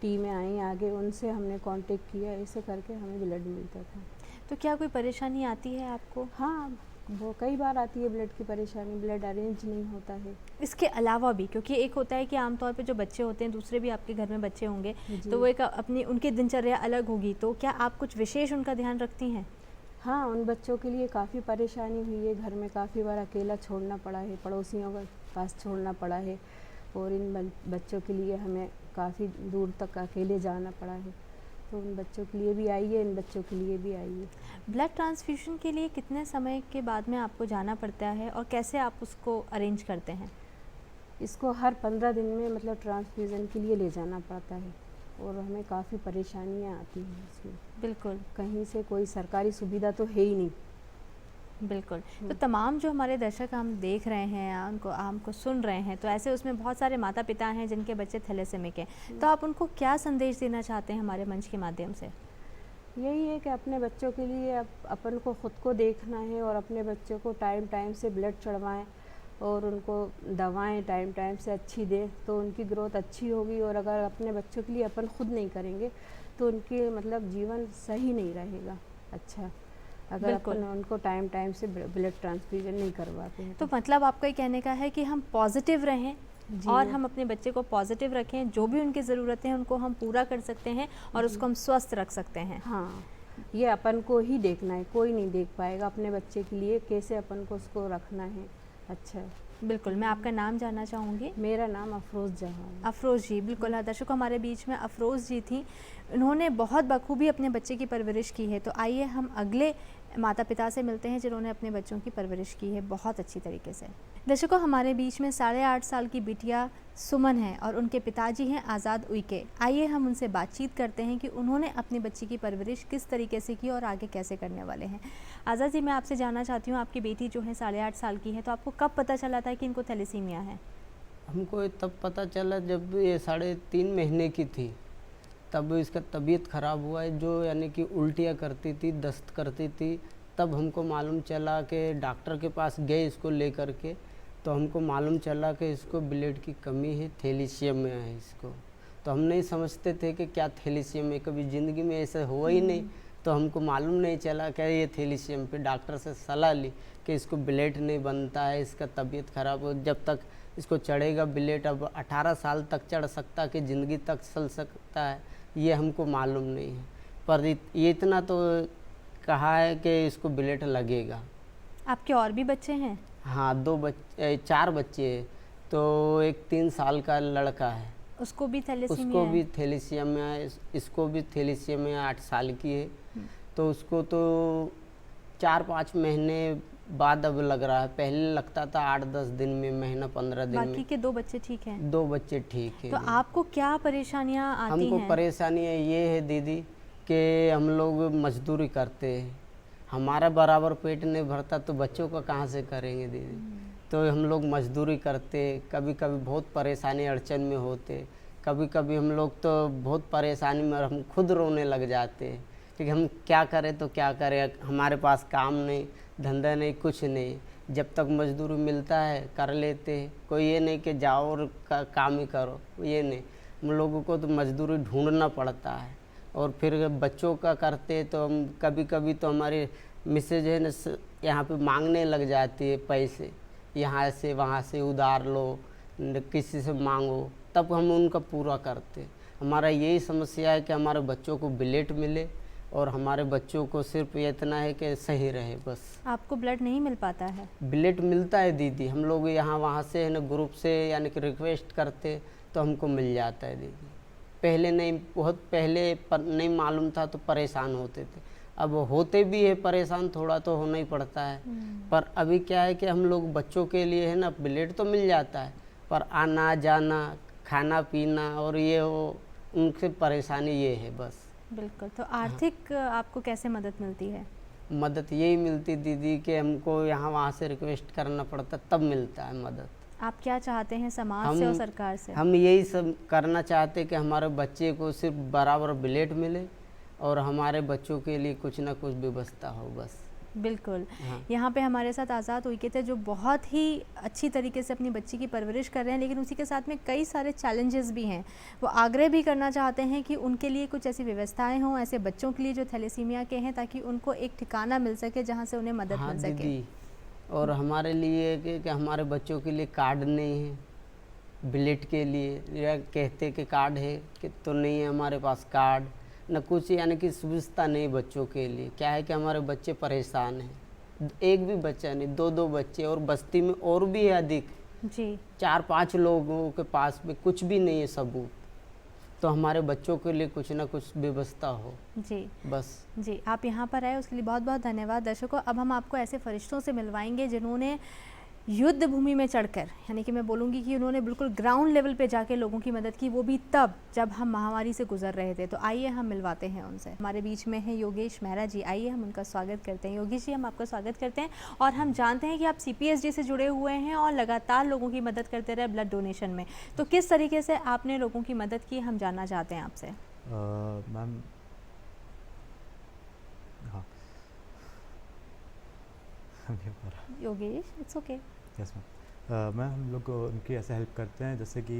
टीमें आई आगे, उनसे हमने कांटेक्ट किया, ऐसे करके हमें ब्लड मिलता था।
तो क्या कोई परेशानी आती है आपको?
हाँ, वो कई बार आती है ब्लड की परेशानी, ब्लड अरेंज नहीं होता है।
इसके अलावा भी, क्योंकि एक होता है कि आमतौर पे जो बच्चे होते हैं, दूसरे भी आपके घर में बच्चे होंगे,
जी।
तो वो एक अपनी उनकी दिनचर्या अलग होगी, तो क्या आप कुछ विशेष उनका ध्यान रखती हैं?
हाँ, उन बच्चों के लिए काफ़ी परेशानी हुई है, घर में काफ़ी बार अकेला छोड़ना पड़ा है, पड़ोसियों के पास छोड़ना पड़ा है, और इन बच्चों के लिए हमें काफ़ी दूर तक अकेले जाना पड़ा है। तो उन बच्चों के लिए भी आई है, इन बच्चों के लिए भी आई है।
ब्लड ट्रांसफ्यूजन के लिए कितने समय के बाद में आपको जाना पड़ता है और कैसे आप उसको अरेंज करते हैं?
इसको हर 15 दिन में मतलब ट्रांसफ्यूज़न के लिए ले जाना पड़ता है, और हमें काफ़ी परेशानियाँ आती हैं इसमें।
बिल्कुल,
कहीं से कोई सरकारी सुविधा तो है ही नहीं।
बिल्कुल। तो तमाम जो हमारे दर्शक हम देख रहे हैं, उनको हमको सुन रहे हैं, तो ऐसे उसमें बहुत सारे माता-पिता हैं जिनके बच्चे थैलेसीमिक हैं। तो आप उनको क्या संदेश देना चाहते हैं हमारे मंच के माध्यम से?
यही है कि अपने बच्चों के लिए अपन को ख़ुद को देखना है, और अपने बच्चों को टाइम टाइम से ब्लड चढ़वाएं, और उनको दवाएं टाइम टाइम से अच्छी दें, तो उनकी ग्रोथ अच्छी होगी। और अगर अपने बच्चों के लिए अपन खुद नहीं करेंगे तो उनकी मतलब जीवन सही नहीं रहेगा अच्छा, अगर
बिल्कुल।
अपन उनको टाइम टाइम से ब्लड ट्रांसफ्यूजन नहीं करवाते हैं
तो मतलब आपका ये कहने का है कि हम पॉजिटिव रहें
जी।
और हम अपने बच्चे को पॉजिटिव रखें, जो भी उनकी ज़रूरतें हैं उनको हम पूरा कर सकते हैं और उसको हम स्वस्थ रख सकते हैं।
हाँ, ये अपन को ही देखना है, कोई नहीं देख पाएगा अपने बच्चे के लिए कैसे अपन को उसको रखना है अच्छा।
बिल्कुल, मैं आपका नाम जानना चाहूँगी।
मेरा नाम अफरोज़ जहां है।
अफरोज़ जी, बिल्कुल। दर्शकों, हमारे बीच में अफरोज़ जी थी, उन्होंने बहुत बखूबी अपने बच्चे की परवरिश की है। तो आइए हम अगले माता पिता से मिलते हैं जिन्होंने अपने बच्चों की परवरिश की है बहुत अच्छी तरीके से। दर्शकों, हमारे बीच में 8.5 साल की बिटिया सुमन है और उनके पिताजी हैं आज़ाद उइके। आइए हम उनसे बातचीत करते हैं कि उन्होंने अपनी बच्ची की परवरिश किस तरीके से की और आगे कैसे करने वाले हैं। आज़ाद जी, मैं आपसे जानना चाहती हूँ, आपकी बेटी जो है 8.5 साल की है, तो आपको कब पता चला था कि इनको थैलेसीमिया है?
हमको तब पता चला जब ये 3.5 महीने की थी, तब इसका तबीयत ख़राब हुआ है, जो यानी कि उल्टियाँ करती थी, दस्त करती थी। तब हमको मालूम चला कि डॉक्टर के पास गए इसको लेकर के, तो हमको मालूम चला कि इसको ब्लड की कमी है, थैलेसीमिया है इसको। तो हम नहीं समझते थे कि क्या थैलेसीमिया, कभी ज़िंदगी में ऐसा हुआ ही नहीं, तो हमको मालूम नहीं चला कि ये थैलेसीमिया। पे डॉक्टर से सलाह ली कि इसको ब्लड नहीं बनता है, इसका तबीयत ख़राब हो, जब तक इसको चढ़ेगा ब्लड, अब 18 साल तक चढ़ सकता कि ज़िंदगी तक चल सकता है, ये हमको मालूम नहीं है। पर ये इतना तो कहा है कि इसको ब्लड लगेगा।
आपके और भी बच्चे हैं?
हाँ, 4 बच्चे हैं। तो एक 3 साल का लड़का है,
उसको भी थैलेसीमिया
उसको
है?
भी थैलेसीमिया है, इसको भी थैलेसीमिया 8 साल की है। तो उसको तो 4-5 महीने बाद अब लग रहा है, पहले लगता था 8-10 दिन में, महीना 15 दिन
बाकी
में।
के 2 बच्चे ठीक हैं?
2 बच्चे ठीक है।
तो आपको क्या परेशानियाँ आती
हमको
हैं?
परेशानी ये है दीदी कि हम लोग मजदूरी करते हैं, हमारा बराबर पेट नहीं भरता तो बच्चों का कहाँ से करेंगे दीदी। तो हम लोग मजदूरी करते, कभी कभी बहुत परेशानी अड़चन में होते, कभी कभी हम लोग तो बहुत परेशानी में हम खुद रोने लग जाते हैं कि हम क्या करें तो क्या करें, हमारे पास काम नहीं, धंधा नहीं, कुछ नहीं। जब तक मजदूरी मिलता है कर लेते हैं, कोई ये नहीं कि जाओ और काम ही करो, ये नहीं। हम लोगों को तो मजदूरी ढूंढना पड़ता है, और फिर बच्चों का करते तो हम कभी कभी तो हमारी मिसेज है ना यहाँ पे मांगने लग जाती है पैसे, यहाँ से वहाँ से उधार लो, किसी से मांगो, तब हम उनका पूरा करते। हमारा यही समस्या है कि हमारे बच्चों को ब्लड मिले, और हमारे बच्चों को सिर्फ ये इतना है कि सही रहे बस।
आपको ब्लड नहीं मिल पाता है?
ब्लड मिलता है दीदी, हम लोग यहाँ वहाँ से है ना ग्रुप से यानी कि रिक्वेस्ट करते तो हमको मिल जाता है दीदी। पहले नहीं, बहुत पहले नहीं मालूम था तो परेशान होते थे, अब होते भी है परेशान, थोड़ा तो होना ही पड़ता है। पर अभी क्या है कि हम लोग बच्चों के लिए है ना ब्लड तो मिल जाता है, पर आना जाना, खाना पीना और ये हो, उनसे परेशानी ये है बस।
बिल्कुल। तो आर्थिक आपको कैसे मदद मिलती है?
मदद यही मिलती दीदी कि हमको यहाँ वहाँ से रिक्वेस्ट करना पड़ता, तब मिलता है मदद।
आप क्या चाहते हैं समाज से और सरकार से?
हम यही सब करना चाहते कि हमारे बच्चे को सिर्फ बराबर ब्लेड मिले और हमारे बच्चों के लिए कुछ ना कुछ व्यवस्था हो बस।
बिल्कुल।
हाँ।
यहाँ पे हमारे साथ आज़ाद उइके थे जो बहुत ही अच्छी तरीके से अपनी बच्ची की परवरिश कर रहे हैं, लेकिन उसी के साथ में कई सारे चैलेंजेस भी हैं। वो आग्रह भी करना चाहते हैं कि उनके लिए कुछ ऐसी व्यवस्थाएं हों ऐसे बच्चों के लिए जो थैलेसीमिया के हैं, ताकि उनको एक ठिकाना मिल सके जहाँ से उन्हें मदद
हाँ
मिल सके।
दीदी, और हमारे लिए कि हमारे बच्चों के लिए कार्ड नहीं है ब्लेड के लिए, या कहते कि कार्ड है कि तो नहीं है हमारे पास कार्ड न कुछ, यानी कि सुविधा नहीं बच्चों के लिए। क्या है कि हमारे बच्चे परेशान हैं, एक भी बच्चा नहीं, 2-2 बच्चे, और बस्ती में और भी है अधिक,
जी
4-5 लोगों के पास में कुछ भी नहीं है सबूत। तो हमारे बच्चों के लिए कुछ ना कुछ व्यवस्था हो
जी
बस।
जी। आप यहाँ पर आए उसके लिए बहुत बहुत धन्यवाद। दर्शकों, अब हम आपको ऐसे फरिश्तों से मिलवाएंगे जिन्होंने युद्ध भूमि में चढ़कर, यानी कि मैं बोलूँगी कि उन्होंने बिल्कुल ग्राउंड लेवल पे जाके लोगों की मदद की, वो भी तब जब हम महामारी से गुजर रहे थे। तो आइए हम मिलवाते हैं उनसे। हमारे बीच में है योगेश मेहरा जी, आइए हम उनका स्वागत करते हैं। योगेश जी, हम आपका स्वागत करते हैं और हम जानते हैं कि आप CPSD से जुड़े हुए हैं और लगातार लोगों की मदद करते रहे ब्लड डोनेशन में। तो किस तरीके से आपने लोगों की मदद की, हम जानना चाहते हैं आपसे।
मैम हाँ
Yogesh, it's okay.
Yes ma'am हम लोग उनकी ऐसे हेल्प करते हैं जैसे कि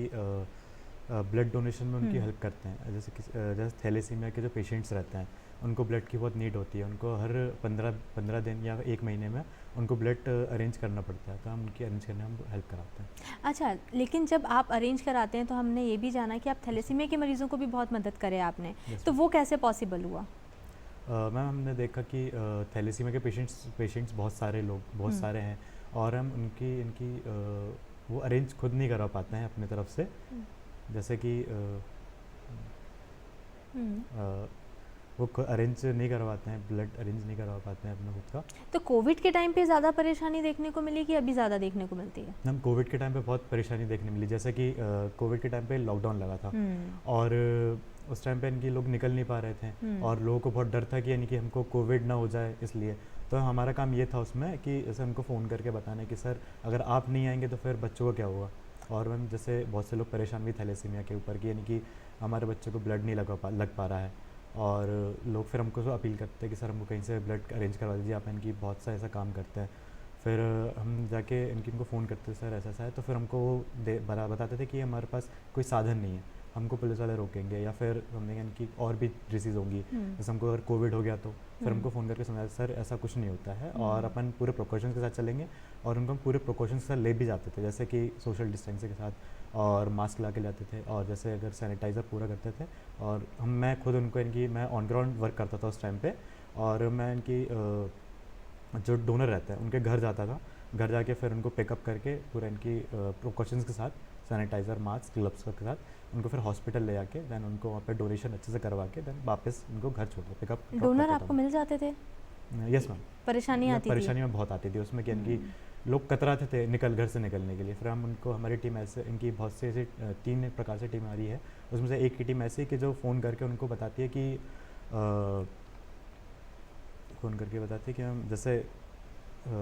ब्लड डोनेशन में उनकी हेल्प करते हैं। जैसे थैलेसीमिया के जो पेशेंट्स रहते हैं उनको ब्लड की बहुत नीड होती है, उनको हर 15 दिन या 1 महीने में उनको ब्लड अरेंज करना पड़ता है, तो हम उनकी अरेंज करने में हेल्प कराते हैं।
अच्छा, लेकिन जब आप अरेंज कराते हैं तो हमने ये भी जाना कि आप थैलेसीमिया के मरीजों को भी बहुत मदद करे आपने, तो वो कैसे पॉसिबल हुआ?
मैम हमने देखा कि थैलेसीमिया के पेशेंट्स बहुत सारे हैं और हम इनकी वो अरेंज खुद नहीं करवा पाते हैं अपने तरफ से। जैसे कि वो अरेंज नहीं करवाते हैं, ब्लड अरेंज नहीं करवा पाते हैं अपना खुद का।
तो कोविड के टाइम पे ज़्यादा परेशानी देखने को मिली कि अभी ज़्यादा देखने को मिलती है?
हम कोविड के टाइम पे बहुत परेशानी देखने मिली, जैसे कि कोविड के टाइम पे लॉकडाउन लगा था और उस टाइम पे इनकी लोग निकल नहीं पा रहे थे और लोगों को बहुत डर था कि यानी कि हमको कोविड ना हो जाए, इसलिए तो हमारा काम ये था उसमें कि जैसे उनको फ़ोन करके बताना कि सर अगर आप नहीं आएंगे तो फिर बच्चों को क्या होगा। और मैम जैसे बहुत से लोग परेशान भी थैलेसीमिया के ऊपर कि यानी कि हमारे बच्चे को ब्लड नहीं लग पा रहा है, और लोग फिर हमको अपील करते हैं कि सर हमको कहीं से ब्लड अरेंज करवा दीजिए, आप इनकी बहुत सा ऐसा काम करते हैं। फिर हम जाके इनको फ़ोन करते सर ऐसा ऐसा है, तो फिर हमको बताते थे कि हमारे पास कोई साधन नहीं है, हमको पुलिस वाले रोकेंगे या फिर हमने इनकी और भी डिसीज़ होंगी, जैसे हमको अगर कोविड हो गया तो फिर हमको फ़ोन करके समझाया सर ऐसा कुछ नहीं होता है और अपन पूरे प्रिकॉशंस के साथ चलेंगे, और उनको हम पूरे प्रिकॉशंस के साथ ले भी जाते थे, जैसे कि सोशल डिस्टेंसिंग के साथ और मास्क ला के लाते थे, और जैसे अगर सैनिटाइज़र पूरा करते थे। और मैं खुद उनको मैं ऑन ग्राउंड वर्क करता था उस टाइम पे, और मैं इनकी जो डोनर रहते हैं उनके घर जाता था, घर जाके फिर उनको पिकअप करके पूरा इनकी प्रिकॉशंस के साथ सैनिटाइज़र मास्क ग्लव्स के साथ उनको फिर हॉस्पिटल ले जाके देन उनको वहाँ पे डोनेशन अच्छे से करवा के देन वापस उनको घर छोड़ते पिकअप।
डोनर आपको मिल जाते थे?
Yes ma'am.
परेशानी आती थी?
परेशानी में बहुत आती थी उसमें कि इनकी लोग कतराते थे घर से निकलने के लिए। फिर हम उनको, हमारी टीम ऐसे, इनकी बहुत से ऐसे 3 प्रकार से टीम आ रही है, उसमें से एक की टीम ऐसी कि जो फ़ोन करके उनको बताती है कि हम जैसे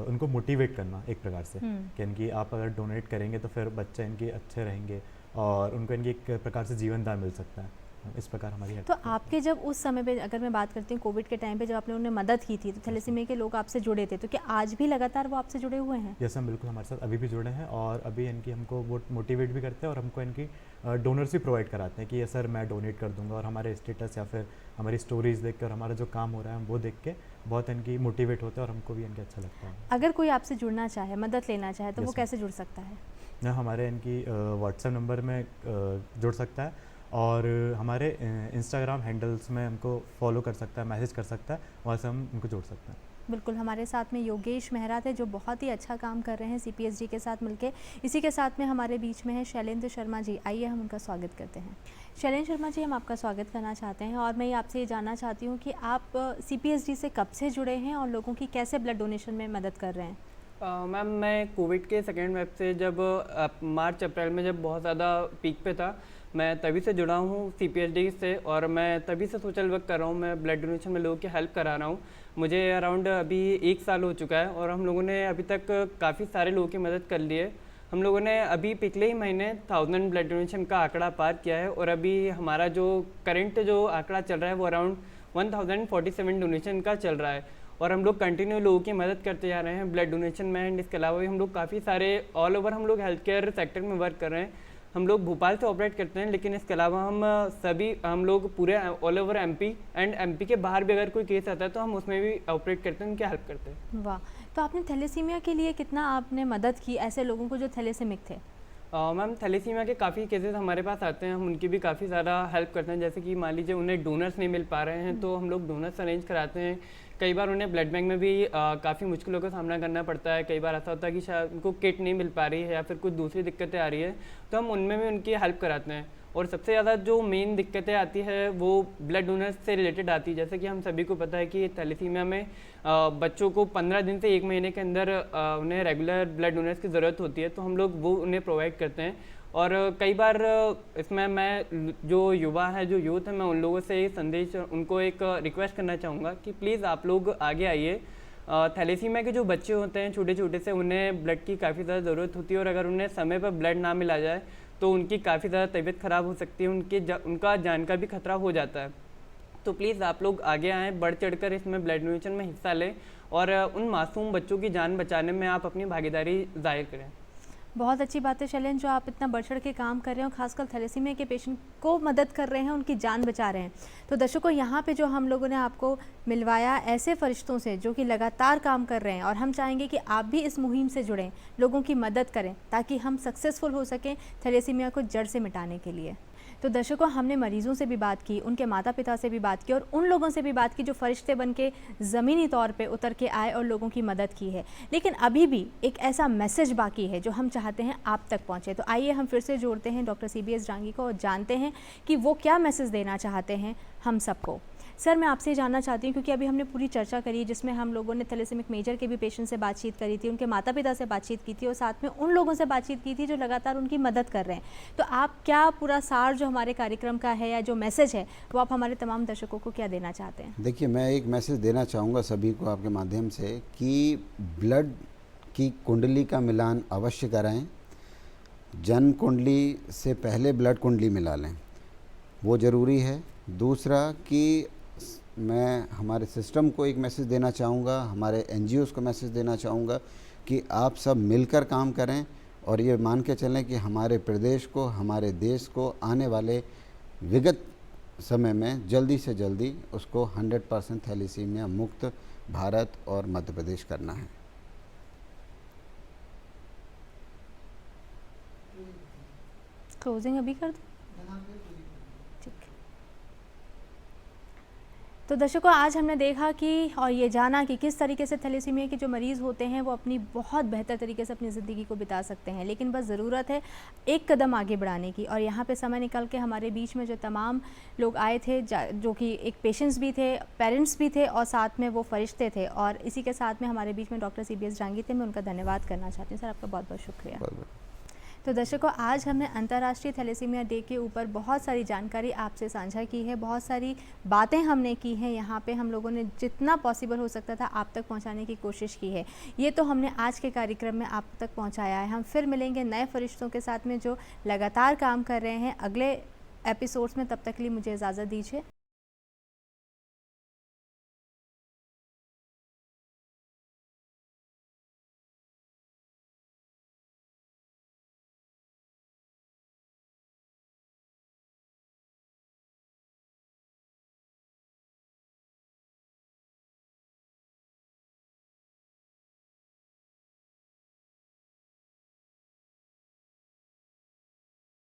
उनको मोटिवेट करना एक प्रकार से कि इनकी आप अगर डोनेट करेंगे तो फिर बच्चे इनके अच्छे रहेंगे और उनको इनकी एक प्रकार से जीवन दान मिल सकता है। इस प्रकार हमारी
तो आपके जब उस समय पे, अगर मैं बात करती हूँ कोविड के टाइम पे जब आपने उन्हें मदद की थी, तो थैलेसीमिया के लोग आपसे जुड़े थे, तो क्या आज भी लगातार वो आपसे जुड़े हुए हैं?
यस मैम, बिल्कुल हमारे साथ अभी भी जुड़े हैं और अभी इनकी हमको वो मोटिवेट भी करते हैं और हमको इनकी डोनर्स भी प्रोवाइड कराते हैं कि ये सर मैं डोनेट कर दूंगा, और हमारे स्टेटस या फिर हमारी स्टोरीज देख कर, हमारा जो काम हो रहा है वो देख के बहुत इनकी मोटिवेट होते हैं और हमको भी इनके अच्छा लगता है।
अगर कोई आपसे जुड़ना चाहे, मदद लेना चाहे, तो वो कैसे जुड़ सकता है?
हमारे इनकी व्हाट्सएप नंबर में जुड़ सकता है और हमारे इंस्टाग्राम हैंडल्स में हमको फॉलो कर सकता है, मैसेज कर सकता है, वहाँ से हम उनको जोड़ सकते हैं।
बिल्कुल, हमारे साथ में योगेश मेहरा थे जो बहुत ही अच्छा काम कर रहे हैं CPSD के साथ मिलके। इसी के साथ में हमारे बीच में है शैलेंद्र शर्मा जी, आइए हम उनका स्वागत करते हैं। शैलेंद्र शर्मा जी, हम आपका स्वागत करना चाहते हैं और मैं आपसे ये जानना चाहती हूँ कि आप CPSD से कब से जुड़े हैं और लोगों की कैसे ब्लड डोनेशन में मदद कर रहे हैं?
मैम मैं कोविड के सेकेंड वेव से जब मार्च अप्रैल में जब बहुत ज़्यादा पीक पे था, मैं तभी से जुड़ा हूँ CPHD से, और मैं तभी से सोशल वर्क कर रहा हूँ। मैं ब्लड डोनेशन में लोगों की हेल्प करा रहा हूँ। मुझे अराउंड अभी 1 साल हो चुका है और हम लोगों ने अभी तक काफ़ी सारे लोगों की मदद कर ली है। हम लोगों ने अभी पिछले ही महीने 1000 ब्लड डोनेशन का आंकड़ा पार किया है, और अभी हमारा जो करंट जो आंकड़ा चल रहा है वो अराउंड 1047 डोनेशन का चल रहा है। और हम लोग कंटिन्यू लोगों की मदद करते जा रहे हैं ब्लड डोनेशन में। एंड इसके अलावा भी हम लोग काफ़ी सारे ऑल ओवर हम लोग हेल्थ केयर सेक्टर में वर्क कर रहे हैं। हम लोग भोपाल से ऑपरेट करते हैं, लेकिन इसके अलावा हम लोग पूरे all over MP and MP के बाहर भी अगर कोई केस आता है तो हम उसमें भी ऑपरेट करते हैं, उनकी हेल्प करते हैं।
वाह, तो आपने थैलेसीमिया के लिए कितना आपने मदद की ऐसे लोगों को जो थैलेसेमिक थे?
मैम, थैलेसीमिया के काफ़ी केसेस हमारे पास आते हैं, हम उनकी भी काफ़ी ज़्यादा हेल्प करते हैं। जैसे कि मान लीजिए उन्हें डोनर्स नहीं मिल पा रहे हैं तो हम लोग डोनर्स अरेंज कराते हैं। कई बार उन्हें ब्लड बैंक में भी काफ़ी मुश्किलों का सामना करना पड़ता है। कई बार ऐसा होता है कि शायद उनको किट नहीं मिल पा रही है या फिर कुछ दूसरी दिक्कतें आ रही है, तो हम उनमें भी उनकी हेल्प कराते हैं। और सबसे ज़्यादा जो मेन दिक्कतें आती है वो ब्लड डोनर्स से रिलेटेड आती है। जैसे कि हम सभी को पता है कि थैलेसीमिया में बच्चों को 15 दिन से 1 महीने के अंदर उन्हें रेगुलर ब्लड डोनर्स की ज़रूरत होती है, तो हम लोग वो उन्हें प्रोवाइड करते हैं। और कई बार इसमें मैं जो युवा है, जो यूथ है, मैं उन लोगों से संदेश, उनको एक रिक्वेस्ट करना चाहूँगा कि प्लीज़ आप लोग आगे आइए। थैलेसीमिया के जो बच्चे होते हैं छोटे छोटे से, उन्हें ब्लड की काफ़ी ज़्यादा ज़रूरत होती है, और अगर उन्हें समय पर ब्लड ना मिला जाए तो उनकी काफ़ी ज़्यादा तबीयत ख़राब हो सकती है, उनका जान का भी खतरा हो जाता है। तो प्लीज़ आप लोग आगे आएँ, बढ़ चढ़कर इसमें ब्लड डोनेशन में हिस्सा लें, और उन मासूम बच्चों की जान बचाने में आप अपनी भागीदारी ज़ाहिर करें।
बहुत अच्छी बात है शैलेन, जो आप इतना बढ़ चढ़ के काम कर रहे हो, खासकर थैलेसीमिया के पेशेंट को मदद कर रहे हैं, उनकी जान बचा रहे हैं। तो दर्शकों, यहाँ पे जो हम लोगों ने आपको मिलवाया ऐसे फरिश्तों से जो कि लगातार काम कर रहे हैं, और हम चाहेंगे कि आप भी इस मुहिम से जुड़ें, लोगों की मदद करें, ताकि हम सक्सेसफुल हो सकें थैलेसीमिया को जड़ से मिटाने के लिए। तो दर्शकों, हमने मरीज़ों से भी बात की, उनके माता पिता से भी बात की, और उन लोगों से भी बात की जो फरिश्ते बन के ज़मीनी तौर पे उतर के आए और लोगों की मदद की है। लेकिन अभी भी एक ऐसा मैसेज बाकी है जो हम चाहते हैं आप तक पहुँचे। तो आइए हम फिर से जोड़ते हैं डॉक्टर CBS जांगी को और जानते हैं कि वो क्या मैसेज देना चाहते हैं हम सबको। सर, मैं आपसे जानना चाहती हूँ, क्योंकि अभी हमने पूरी चर्चा करी जिसमें हम लोगों ने थैलेसेमिक मेजर के भी पेशेंट से बातचीत करी थी, उनके माता पिता से बातचीत की थी, और साथ में उन लोगों से बातचीत की थी जो लगातार उनकी मदद कर रहे हैं। तो आप क्या पूरा सार जो हमारे कार्यक्रम का है या जो मैसेज है वो आप हमारे तमाम दर्शकों को क्या देना चाहते हैं?
देखिए, मैं एक मैसेज देना चाहूँगा सभी को आपके माध्यम से कि ब्लड की कुंडली का मिलान अवश्य कराएं। जन्म कुंडली से पहले ब्लड कुंडली मिला लें, वो ज़रूरी है। दूसरा कि मैं हमारे सिस्टम को एक मैसेज देना चाहूँगा, हमारे NGOs को मैसेज देना चाहूँगा कि आप सब मिलकर काम करें, और ये मान के चलें कि हमारे प्रदेश को, हमारे देश को आने वाले विगत समय में जल्दी से जल्दी उसको 100% थैलेसीमिया मुक्त भारत और मध्य प्रदेश करना है।
क्लोजिंग अभी कर दूँ? ठीक। तो दर्शकों, आज हमने देखा कि और ये जाना कि किस तरीके से थैलेसीमिया के जो मरीज़ होते हैं वो अपनी बहुत बेहतर तरीके से अपनी ज़िंदगी को बिता सकते हैं, लेकिन बस ज़रूरत है एक कदम आगे बढ़ाने की। और यहाँ पे समय निकल के हमारे बीच में जो तमाम लोग आए थे, जो कि एक पेशेंट्स भी थे, पेरेंट्स भी थे, और साथ में वो फरिश्ते थे, और इसी के साथ में हमारे बीच में डॉक्टर CBS जांगी थे। मैं उनका धन्यवाद करना चाहती हूँ। सर, आपका बहुत बहुत शुक्रिया। तो दर्शकों, आज हमने अंतर्राष्ट्रीय थैलेसीमिया डे के ऊपर बहुत सारी जानकारी आपसे साझा की है, बहुत सारी बातें हमने की हैं। यहाँ पे हम लोगों ने जितना पॉसिबल हो सकता था आप तक पहुँचाने की कोशिश की है। ये तो हमने आज के कार्यक्रम में आप तक पहुँचाया है। हम फिर मिलेंगे नए फरिश्तों के साथ में जो लगातार काम कर रहे हैं अगले एपिसोड्स में। तब तक के लिए मुझे इजाज़त दीजिए।